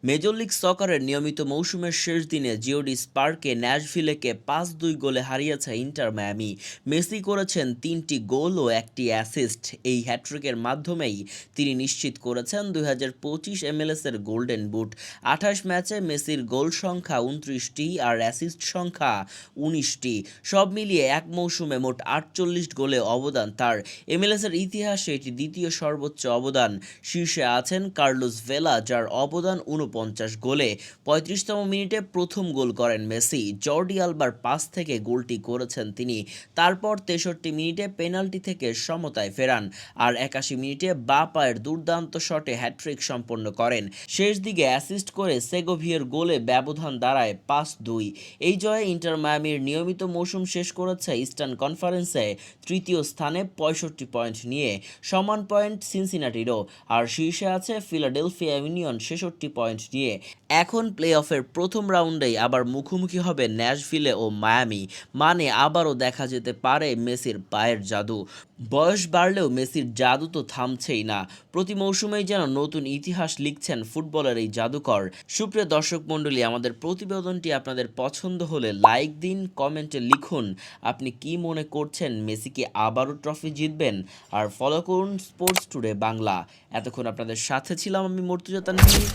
Major league সকারের নিয়মিত মৌসুমের শেষ দিনে জিওডি স্পার্কে ন্যাশভিলেকে ৫-২ গোলে হারিয়েছে ইন্টার মায়ামি। মেসি করেছেন ৩টি গোল ও একটি অ্যাসিস্ট। এই হ্যাট্রিকের মাধ্যমেই তিনি নিশ্চিত করেছেন ২০২৫ এমএলএসের গোল্ডেন বুট। ২৮ ম্যাচে মেসির গোল সংখ্যা ২৯টি আর অ্যাসিস্ট সংখ্যা ১৯টি। সব মিলিয়ে এক মৌসুমে মোট ৪৮ গোলে অবদান তার। এমএলএসের ইতিহাসে এটি দ্বিতীয় সর্বোচ্চ অবদান। শীর্ষে আছেন কার্লোস ভেলা, যার অবদান ৪৯ গোলে। ৩৫তম মিনিটে প্রথম গোল করেন মেসি। জর্ডি আলবার পাস থেকে গোলটি করেছেন তিনি। তারপর ৬৩ মিনিটে পেনাল্টি থেকে সমতায় ফেরান আর ৮১ মিনিটে বাঁ পায়ের দুর্দান্ত শটে হ্যাট্রিক সম্পন্ন করেন। শেষ দিকে অ্যাসিস্ট করে সেগোভিয়ার গোলে ব্যবধান দাঁড়ায় ৫-২। এই জয়ে ইন্টার মায়ামির নিয়মিত মৌসুম শেষ করেছে ইস্টার্ন কনফারেন্সে তৃতীয় স্থানে ৬৫ পয়েন্ট নিয়ে। সমান পয়েন্ট সিনসিনাটিরও। আর শীর্ষে আছে ফিলাডেলফিয়া ইউনিয়ন ৬৬ পয়েন্ট নিয়ে। এখন প্লে অফের প্রথম রাউন্ডেই আবার মুখোমুখি হবে ন্যাশভিলে ও মায়ামি। মানে আবারও দেখা যেতে পারে মেসির পায়ের জাদু। বয়স বাড়লেও মেসির জাদু তো থামছেই না। প্রতি মৌসুমেই যেন নতুন ইতিহাস লিখছেন ফুটবলের এই জাদুকর। সুপ্রিয় দর্শক মণ্ডলী, আমাদের প্রতিবেদনটি আপনাদের পছন্দ হলে লাইক দিন, কমেন্টে লিখুন আপনি কি মনে করছেন, মেসি কি আবারও ট্রফি জিতবেন। আর ফলো করুন স্পোর্টস টুডে বাংলা। এতক্ষণ আপনাদের সাথে ছিলাম আমি Murtaza Tanvir.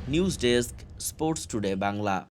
News desk, sports today Bangla.